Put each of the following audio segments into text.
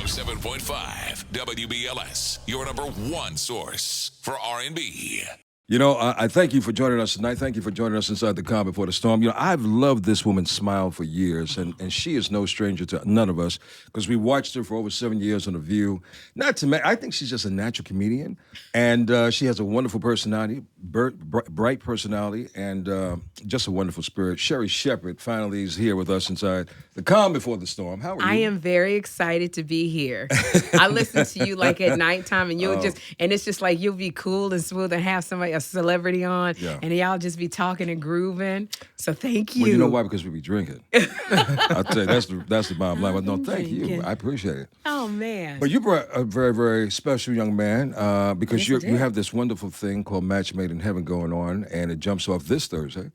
107.5 WBLS, your number one source for R&B. You know, I thank you for joining us tonight. Thank you for joining us inside the Calm Before the Storm. You know, I've loved this woman's smile for years, and she is no stranger to none of us because we watched her for over 7 years on The View. Not to mention, I think she's just a natural comedian, and she has a wonderful personality, bright personality, and just a wonderful spirit. Sherri Shepherd finally is here with us inside the Calm Before the Storm. How are you? I am very excited to be here. I listen to you like at nighttime, and and it's just like you'll be cool and smooth and have a celebrity on, and y'all just be talking and grooving. So thank you. Well, you know why? Because we be drinking. I'll tell you, that's the bottom line. But no, thank you. I appreciate it. Oh, man. But you brought a very, very special young man because Yes, you have this wonderful thing called Match Made in Heaven going on, and it jumps off this Thursday.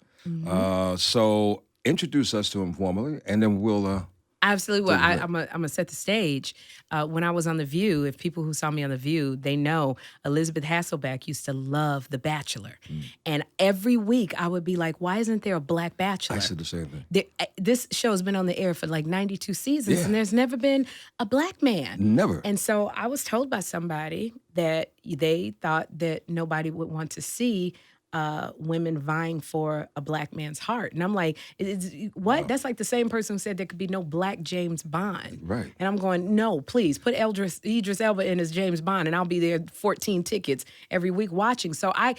So introduce us to him formally, and then we'll... Absolutely. Well, I'm gonna set the stage. When I was on The View, if people who saw me on The View, they know Elizabeth Hasselbeck used to love The Bachelor. And every week I would be like, why isn't there a black bachelor? I said the same thing. This show's been on the air for like 92 seasons, and there's never been a black man. Never. And so I was told by somebody that they thought that nobody would want to see women vying for a black man's heart. And I'm like, what? Wow. That's like the same person who said there could be no black James Bond. Right. And I'm going, no, please, put Idris Elba in as James Bond, and I'll be there 14 tickets every week watching. So I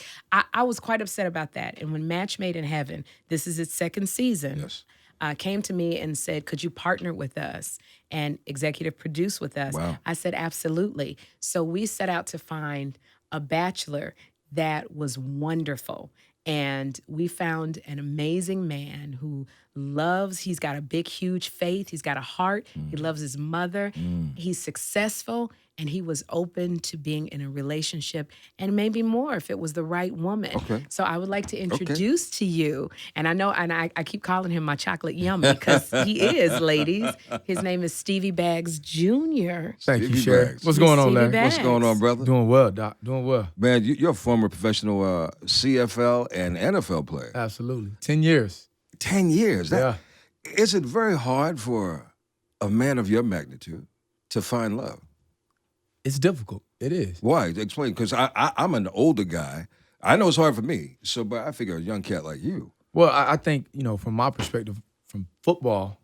was quite upset about that. And when Match Made in Heaven, this is its second season, came to me and said, could you partner with us and executive produce with us? Wow. I said, absolutely. So we set out to find a bachelor that was wonderful. And we found an amazing man who he's got a big, huge faith. He's got a heart. He loves his mother. He's successful. And he was open to being in a relationship and maybe more if it was the right woman. Okay. So I would like to introduce to you, and I know, and I keep calling him my chocolate yummy because he is, ladies. His name is Stevie Baggs Jr. Thank you, Stevie Sherri. Baggs. What's going on, Larry? Baggs. What's going on, brother? Doing well, Doc. Doing well. Man, you're a former professional CFL and NFL player. Absolutely. 10 years. 10 years. Yeah. Is it very hard for a man of your magnitude to find love? It's difficult. It is. Why? Explain. Because I'm an older guy. I know it's hard for me. But I figure a young cat like you. Well, I think, from my perspective, from football,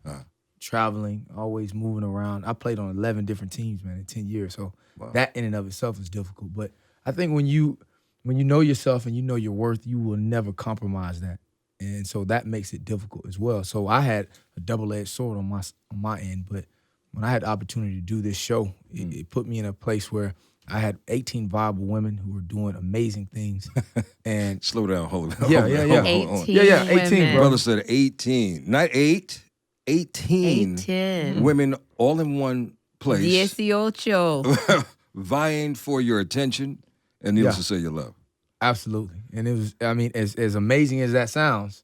traveling, always moving around. I played on 11 different teams, man, in 10 years. So that in and of itself is difficult. But I think when you know yourself and you know your worth, you will never compromise that. And so that makes it difficult as well. So I had a double-edged sword on my end, but when I had the opportunity to do this show, it put me in a place where I had 18 viable women who were doing amazing things. And slow down, hold on. Yeah. 18 bro. Brother said 18, not 8, 18 women all in one place. 18. Vying for your attention and needless to say your love. Absolutely. And it was, as amazing as that sounds,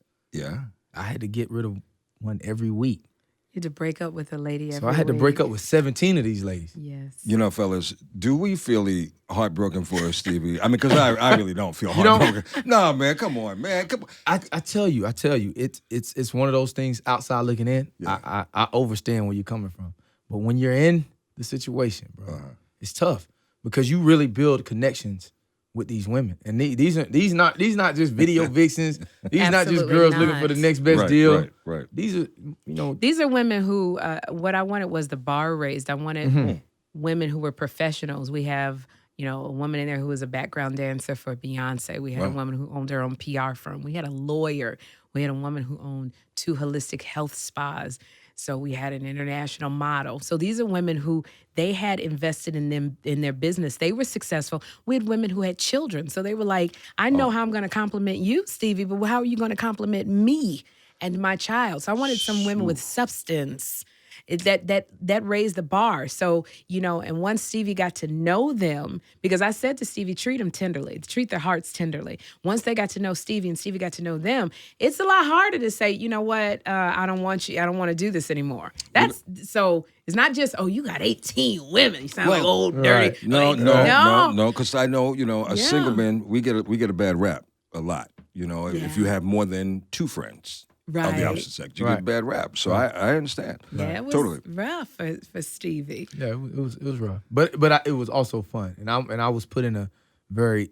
I had to get rid of one every week. You had to break up with a lady every So I had to week. break up with 17 of these ladies. Yes. You know, fellas, do we feel heartbroken for us, Stevie? I mean, because I really don't feel heartbroken. No, man, come on, man. Come on. I tell you, it's one of those things outside looking in. Yeah. I understand where you're coming from. But when you're in the situation, bro, it's tough because you really build connections with these women. And these not just video vixens. These not just girls looking for the next best deal. Right. These are, These are women who, what I wanted was the bar raised. I wanted women who were professionals. We have, a woman in there who was a background dancer for Beyonce. We had a woman who owned her own PR firm. We had a lawyer. We had a woman who owned 2 holistic health spas. So we had an international model. So these are women who they had invested in their business. They were successful. We had women who had children. So they were like, I know how I'm going to compliment you, Stevie, but how are you going to compliment me and my child? So I wanted some women with substance. That raised the bar. So, and once Stevie got to know them, because I said to Stevie, treat them tenderly, treat their hearts tenderly. Once they got to know Stevie and Stevie got to know them, it's a lot harder to say, you know what, I don't want you, I don't want to do this anymore. So it's not just, you got 18 women. You sound like old, dirty. Right. No, because I know, single man, we get a bad rap a lot, if you have more than 2 friends. Right. of the opposite sex. You get a bad rap. So I understand. Yeah, it was totally rough for Stevie. Yeah, it was rough, but it was also fun, and I was put in a very,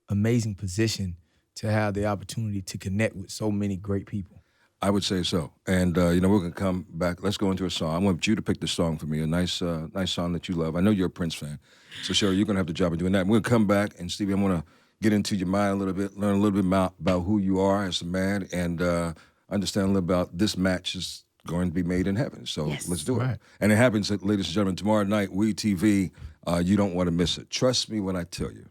amazing position to have the opportunity to connect with so many great people. I would say so. And, we're going to come back. Let's go into a song. I want you to pick the song for me, a nice song that you love. I know you're a Prince fan. So, Sherri, you're going to have the job of doing that. We're going to come back, and Stevie, I'm going to get into your mind a little bit, learn a little bit about who you are as a man, and understand a little about this match is going to be made in heaven. So let's do it. And it happens, ladies and gentlemen, tomorrow night, WeTV. You don't want to miss it. Trust me when I tell you.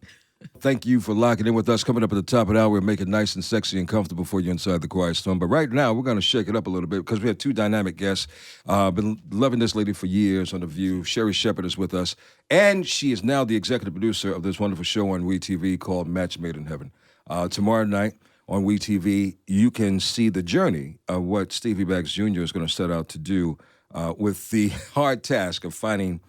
Thank you for locking in with us. Coming up at the top of the hour, we'll make it nice and sexy and comfortable for you inside the Quiet Storm. But right now, we're going to shake it up a little bit because we have two dynamic guests. Been loving this lady for years on The View. Sherri Shepherd is with us, and she is now the executive producer of this wonderful show on WeTV called Match Made in Heaven. Tomorrow night on WeTV, you can see the journey of what Stevie Baggs Jr. is going to set out to do with the hard task of finding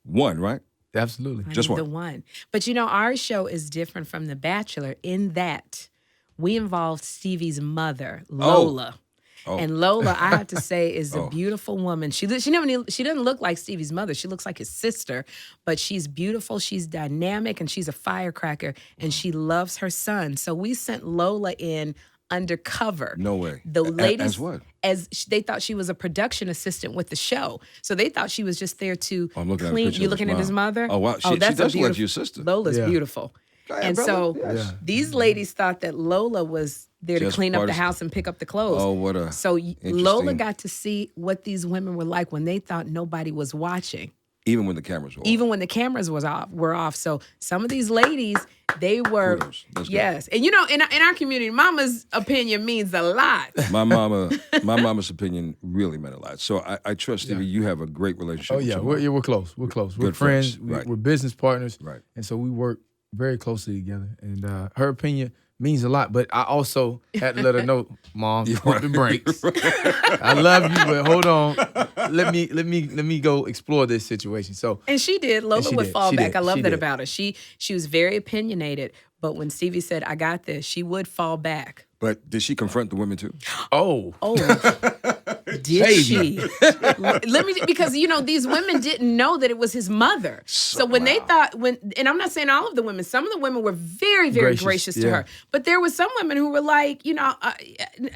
one, right? Absolutely. Just one. The one. But our show is different from The Bachelor in that we involved Stevie's mother, Lola. Oh. And Lola, I have to say, is a beautiful woman. She doesn't look like Stevie's mother. She looks like his sister, but she's beautiful. She's dynamic, and she's a firecracker, and she loves her son. So we sent Lola in undercover. No way. The ladies, as what? They thought she was a production assistant with the show, so they thought she was just there to I'm looking at a clean. picture You of his looking at his mom. mother? Oh, wow. She that's does a look like your sister. Lola's beautiful. ahead, And brother. so Yes. these ladies thought that Lola was there to Just clean up part the of- house and pick up the clothes. Oh, what a So Lola interesting- got to see what these women were like when they thought nobody was watching. Even when the cameras were off. Even when the cameras were off. So some of these ladies, they were Kudos. That's good. yes. And in our community, mama's opinion means a lot. My mama's opinion really meant a lot. So I trust Stevie. You have a great relationship. Oh with yeah, your we're mom. close. We're close. We're Good friends. friends. Right. We're business partners. Right. And so we work very closely together. And her opinion means a lot. But I also had to let her know, Mom, pump the brakes. I love you, but hold on. Let me go explore this situation. So And she did. Lola she would did. fall She back. did. I love She that did. about her. She was very opinionated, but when Stevie said, "I got this," she would fall back. But did she confront the women too? oh, Did she? Let me, because these women didn't know that it was his mother. So when they thought, and I'm not saying all of the women, some of the women were very, very gracious to yeah. her. But there were some women who were like, I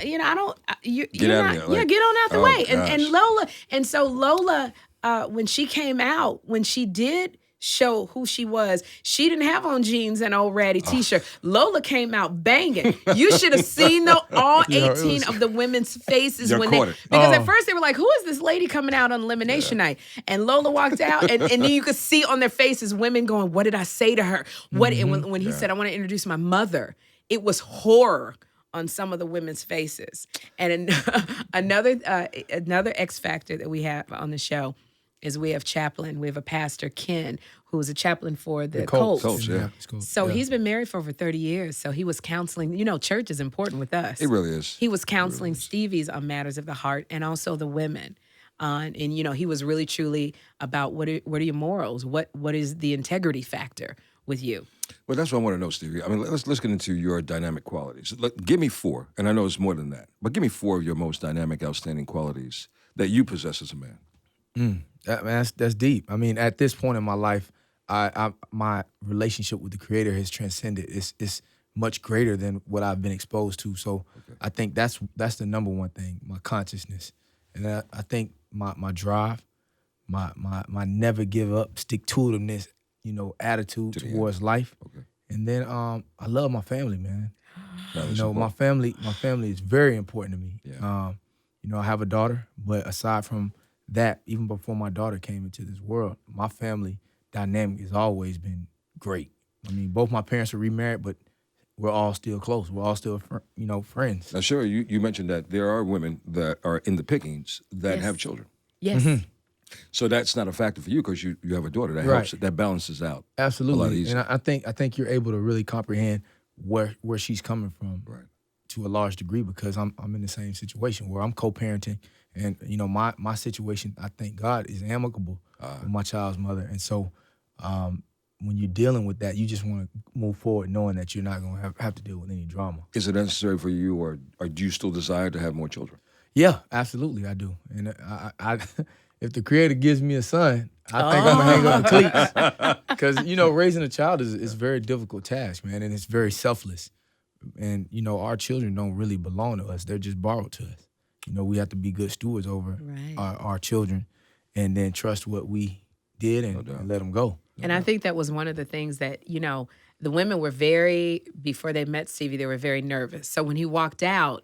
don't, you're Get out of not, here, like, get on out the oh, way. And gosh. Lola, and so Lola, when she came out, when she did show who she was, she didn't have on jeans and old ratty t-shirt. Lola came out banging. You should have seen all 18 of the women's faces You when caught they, it. because at first they were like, who is this lady coming out on elimination night? And Lola walked out, and then you could see on their faces women going, what did I say to her? What? And when he said, I want to introduce my mother, it was horror on some of the women's faces. And another X factor that we have on the show is we have a pastor, Ken, who was a chaplain for the Colts. Colts, yeah. So he's been married for over 30 years. So he was counseling. Church is important with us. It really is. He was counseling Stevie's on matters of the heart and also the women. And he was really truly about what are your morals? What is the integrity factor with you? Well, that's what I want to know, Stevie. I mean, let's get into your dynamic qualities. Give me 4, and I know it's more than that, but give me 4 of your most dynamic, outstanding qualities that you possess as a man. That's deep. I mean, at this point in my life, my relationship with the Creator has transcended. It's much greater than what I've been exposed to. So I think that's the number one thing, my consciousness, and I think my drive, my never give up, stick to itiveness, attitude towards life, and then I love my family, man. My family is very important to me. Yeah. I have a daughter, but aside from that, even before my daughter came into this world, my family dynamic has always been great. I mean, both my parents are remarried, but we're all still close. We're all still, friends. Now, sure, you mentioned that there are women that are in the pickings that have children. Yes. So that's not a factor for you because you have a daughter. That helps. That balances out. Absolutely. A lot easier. And I think you're able to really comprehend where she's coming from, to a large degree, because I'm in the same situation where I'm co-parenting, and my situation, I thank God, is amicable with my child's mother. And so when you're dealing with that, you just want to move forward knowing that you're not going to have to deal with any drama. Is it necessary for you, or do you still desire to have more children? Yeah, absolutely, I do. And I if the Creator gives me a son, I think I'm going to hang up the cleats. Because, raising a child is a very difficult task, man, and it's very selfless. And, our children don't really belong to us. They're just borrowed to us. We have to be good stewards over our children and then trust what we did and let them go. And I think that was one of the things that, the women were before they met Stevie, they were very nervous. So when he walked out,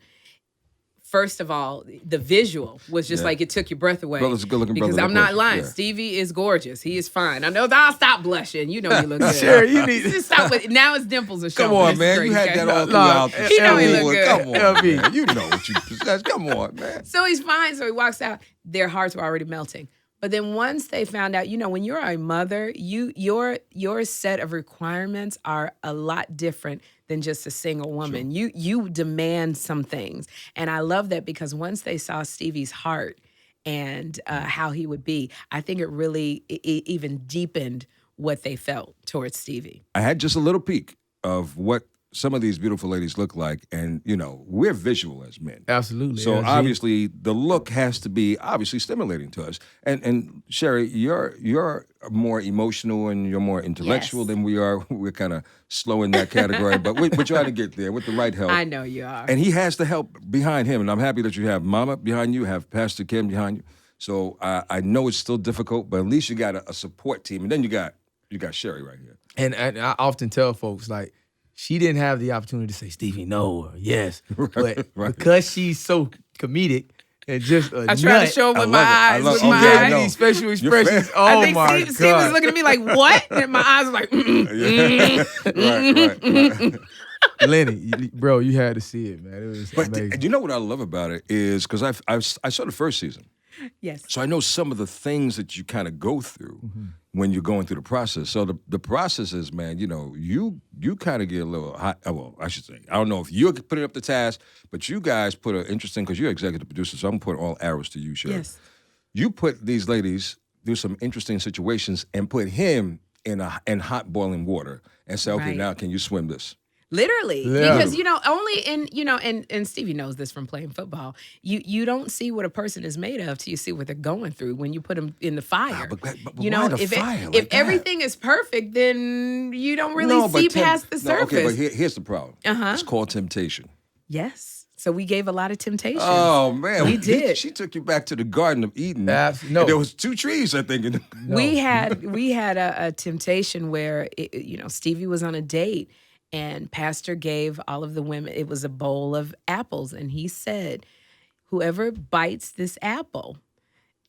first of all, the visual was just like it took your breath away. Brother's a good-looking brother. Because I'm not lying. Yeah. Stevie is gorgeous. He is fine. I know. I'll stop blushing. You know you look good. Sherri, you need to stop with. Now his dimples are showing. Come on, man. You had that all throughout. He know he look good. Come on, man. You know what you possess. Come on, man. So he's fine. So he walks out. Their hearts were already melting. But then once they found out, when you're a mother, your set of requirements are a lot different than just a single woman. Sure. You demand some things. And I love that because once they saw Stevie's heart and how he would be, I think it really even deepened what they felt towards Stevie. I had just a little peek of what some of these beautiful ladies look like, and we're visual as men. Absolutely. So obviously the look has to be obviously stimulating to us. And Sherri, you're more emotional and you're more intellectual than we are. We're kind of slow in that category, but we're trying to get there with the right help. I know you are. And he has the help behind him, and I'm happy that you have Mama behind you, have Pastor Kim behind you. So I know it's still difficult, but at least you got a support team, and then you got Sherri right here. And I often tell folks, like, she didn't have the opportunity to say Stevie no or yes, but because she's so comedic and just a I tried to show him with my eyes. She gave me special expressions. Oh my God! Steve was looking at me like, "What?" And my eyes were like, Right. Lenny, bro, you had to see it, man. It was amazing. You know what I love about it is because I saw the first season. Yes. So I know some of the things that you kind of go through when you're going through the process. So the process is, man, you kind of get a little hot. Well, I should say, I don't know if you're putting up the task, but you guys put an interesting, because you're executive producer, so I'm putting all arrows to you, Sherri. Yes. You put these ladies through some interesting situations and put him in hot boiling water and say, okay, now can you swim this? Literally. Because, only in, and Stevie knows this from playing football, you don't see what a person is made of till you see what they're going through when you put them in the fire. But why the fire like if that? Everything is perfect, then you don't really see past the surface. Okay, but here's the problem. Uh-huh. It's called temptation. Yes. So we gave a lot of temptation. Oh, man. We did. She took you back to the Garden of Eden. No. And there was 2 trees, I think. No. We had a temptation where, Stevie was on a date, and Pastor gave all of the women, it was a bowl of apples. And he said, whoever bites this apple,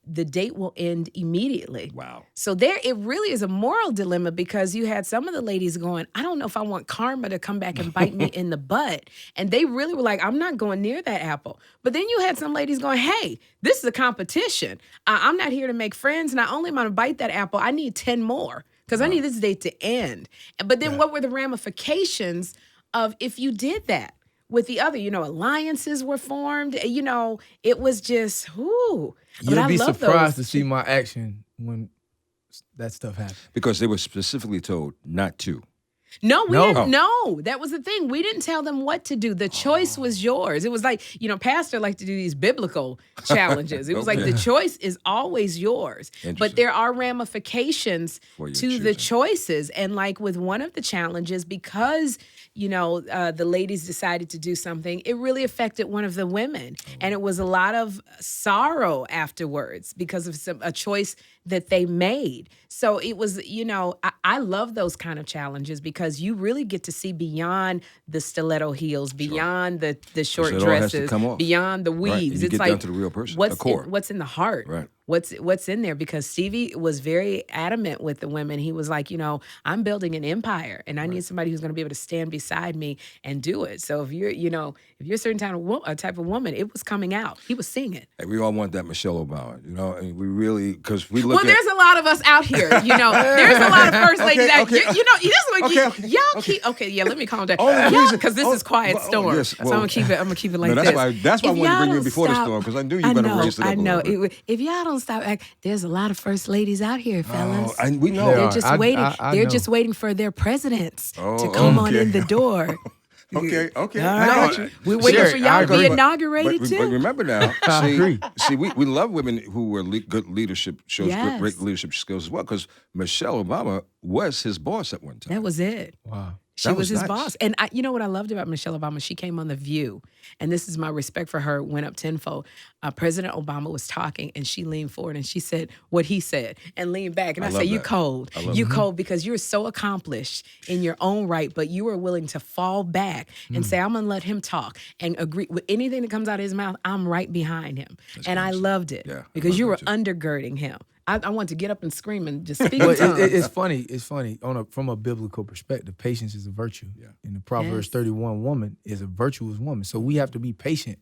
the date will end immediately. Wow. So it really is a moral dilemma, because you had some of the ladies going, I don't know if I want karma to come back and bite me in the butt. And they really were like, I'm not going near that apple. But then you had some ladies going, hey, this is a competition. I'm not here to make friends. Not only am I going to bite that apple, I need 10 more. Because I need this date to end. But then what were the ramifications of if you did that with the other? Alliances were formed. It was just, whoo. You'd be surprised to see my action when that stuff happened. Because they were specifically told not to. No, we didn't. No, that was the thing. We didn't tell them what to do. The choice was yours. It was like, Pastor liked to do these biblical challenges. It was like the choice is always yours. But there are ramifications to the choices. And like with one of the challenges, because, the ladies decided to do something, it really affected one of the women. And it was a lot of sorrow afterwards because of a choice that they made. So it was, I love those kind of challenges because you really get to see beyond the stiletto heels, beyond the short dresses, beyond the weaves. Right. You it's get like down to the real person, the core. What's in the heart? Right. What's in there? Because Stevie was very adamant with the women. He was like, I'm building an empire, and I need somebody who's going to be able to stand beside me and do it. So if you're a certain type of woman, it was coming out. He was seeing it. Hey, we all want that Michelle Obama, and we really, because we look Well, there's a lot of us out here, There's a lot of first ladies out here. Let me calm down. Because this is quiet storm. Yes, so I'm going to keep it like that's this. Why I wanted to bring you in before the storm, because I knew you were going to raise it up. If y'all don't don't stop acting. There's a lot of first ladies out here, fellas. And we know. They're just waiting. I They're know. just waiting for their presidents to come on in the door. Okay. All I got right. you. We're waiting for y'all to be But inaugurated too. remember now, see, we love women who were good leadership, shows Yes. great leadership skills as well, because Michelle Obama was his boss at one time. That was it. Wow. She That was his was nice. boss. And you know what I loved about Michelle Obama? She came on The View. And this is my respect for her, went up tenfold. President Obama was talking and she leaned forward and she said what he said and leaned back. And I love said, you that. cold. I love You that. cold because you're so accomplished in your own right, but you are willing to fall back and say, I'm going to let him talk and agree with anything that comes out of his mouth. I'm right behind him. And I loved it Yeah, I because love you were that too. undergirding him. I want to get up and scream and just speak But in tongues. it's funny. It's funny. From a biblical perspective, patience is a virtue. Yeah. And the Proverbs Yes. 31 woman is a virtuous woman. So we have to be patient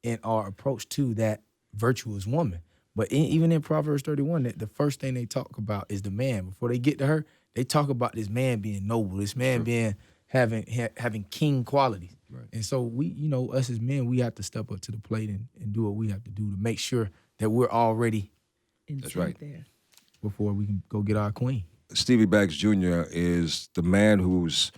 in our approach to that virtuous woman. But even in Proverbs 31, the first thing they talk about is the man. Before they get to her, they talk about this man being noble, this man being having king qualities. Right. And so we, us as men, we have to step up to the plate and do what we have to do to make sure that we're all ready That's right. There. before we can go get our queen. Stevie Baggs Jr. is the man who's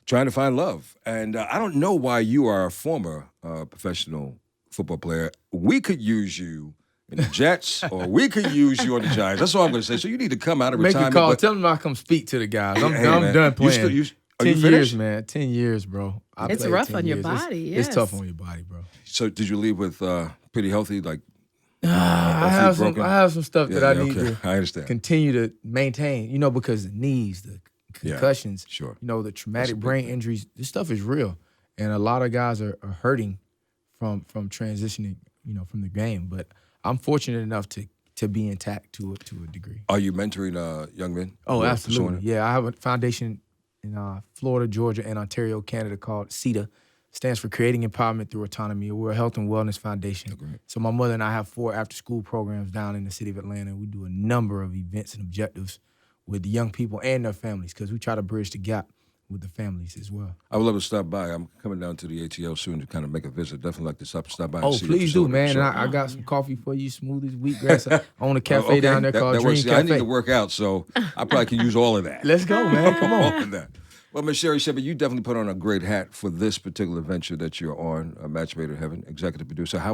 trying to find love. And I don't know why you are a former professional football player. We could use you in the Jets, or we could use you on the Giants. That's all I'm going to say. So you need to come out of Make retirement. a call. but- Tell them I come speak to the guys. I'm Hey, man, done you playing. still- you- are 10 you years, finished? man. 10 years, bro. I It's played rough 10 on your years. body, It's yes. tough on your body, bro. So did you leave with pretty healthy, like? I have some. broken? I have some stuff that I need okay. to I understand. continue to maintain. Because the knees, the concussions, sure. The traumatic brain injuries. This stuff is real, and a lot of guys are hurting from transitioning. From the game. But I'm fortunate enough to be intact to a degree. Are you mentoring young men? Oh, who are absolutely. pursuing it? Yeah, I have a foundation in Florida, Georgia, and Ontario, Canada called CETA. Stands for Creating Empowerment Through Autonomy. We're a health and wellness foundation. great. So my mother and I have 4 after-school programs down in the city of Atlanta. We do a number of events and objectives with the young people and their families because we try to bridge the gap with the families as well. I would love to stop by. I'm coming down to the ATL soon to kind of make a visit. Definitely like to stop by. And Oh, see your please do, facility. man. Sure. And I got some coffee for you, smoothies, wheatgrass. I own a cafe Okay, down there called that Dream works. See, Cafe. I need to work out, so I probably can use all of that. Let's go, man. Come on. All of that. Well, Ms. Sherri Shepherd, you definitely put on a great hat for this particular venture that you're on, Match Made in Heaven, executive producer. How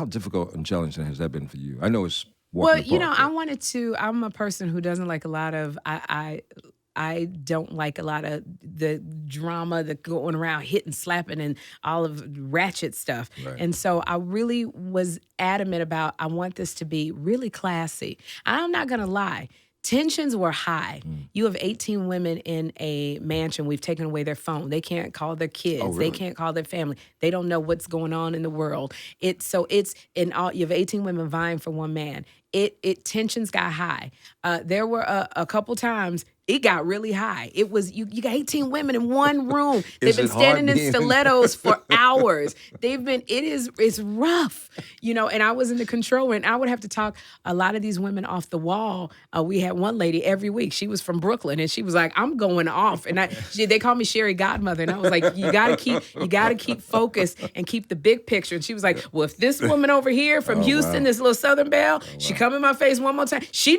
difficult and challenging has that been for you? I know it's walking apart, but- I'm a person who doesn't like a lot of, I don't like a lot of the drama that going around hitting, slapping, and all of ratchet stuff. Right. And so I really was adamant about, I want this to be really classy. I'm not going to lie. Tensions were high. You have 18 women in a mansion. We've taken away their phone. They can't call their kids. Oh, really? They can't call their family. They don't know what's going on in the world. You have 18 women vying for one man. Tensions got high. There were a couple times it got really high. It was you got 18 women in one room. They've been it hard standing in being- stilettos for hours. It's rough, and I was in the control room and I would have to talk a lot of these women off the wall. We had one lady every week. She was from Brooklyn and she was like, I'm going off. And they called me Sherri Godmother. And I was like, you gotta keep focused and keep the big picture. And she was like, well, if this woman over here from Houston, this little Southern belle, she come in my face one more time. She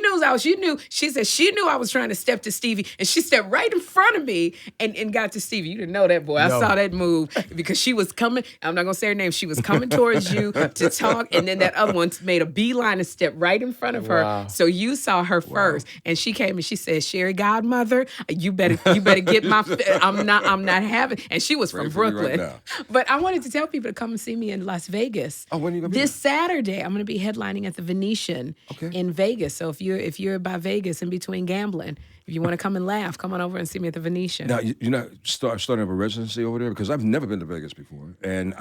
said she knew I was trying to step to Stevie, and she stepped right in front of me and got to Stevie. You didn't know that, boy. I No. saw that move because she was coming. I'm not gonna say her name. She was coming towards you to talk, and then that other one made a beeline and stepped right in front of her. Wow. So you saw her first, and she came and she said, "Sherri Godmother, you better get my. I'm not having." And she was from Pray for me right Brooklyn. now. But I wanted to tell people to come and see me in Las Vegas. Oh, when are you gonna be This Saturday, I'm going to be headlining at the Venetian in Vegas. So if you're by Vegas in between gambling, if you want to come and laugh, come on over and see me at the Venetian. Now, you're not starting up a residency over there? Because I've never been to Vegas before. And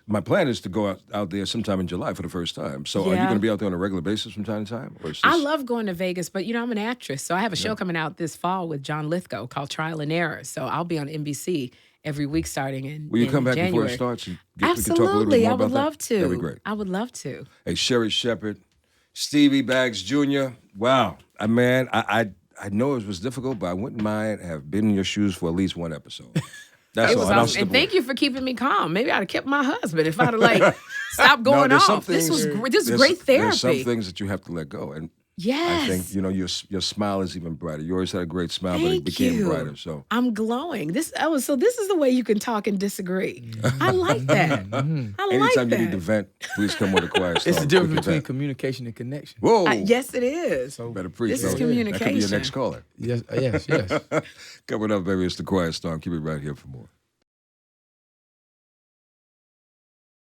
my plan is to go out there sometime in July for the first time. So are you Yeah. going to be out there on a regular basis from time to time? Or is I this- love going to Vegas, but I'm an actress. So I have a show coming out this fall with John Lithgow called Trial and Error. So I'll be on NBC every week starting in Will you come back January. before it starts? And we can talk a little Absolutely. bit more I would about that? love to. That'd be great. I would love to. Hey, Sherri Shepherd, Stevie Baggs Jr. Wow. Man, I know it was difficult, but I wouldn't mind have been in your shoes for at least one episode. That's It all. was And I'll awesome. And step thank you for keeping me calm. Maybe I'd have kept my husband if I'd have like stopped going there's some off. This was things- great. This is great therapy. There's some things that you have to let go. And Yes. I think, your smile is even brighter. You always had a great smile, but it Thank became you. brighter. So I'm glowing. This is the way you can talk and disagree. I like that. I like anytime that. you need to vent, please come with a quiet storm. It's the difference between communication and connection. Whoa. Yes, it is. So better preach. This is That could be your communication. next caller. Yes. Coming up, baby, it's the Quiet Storm. Keep it right here for more.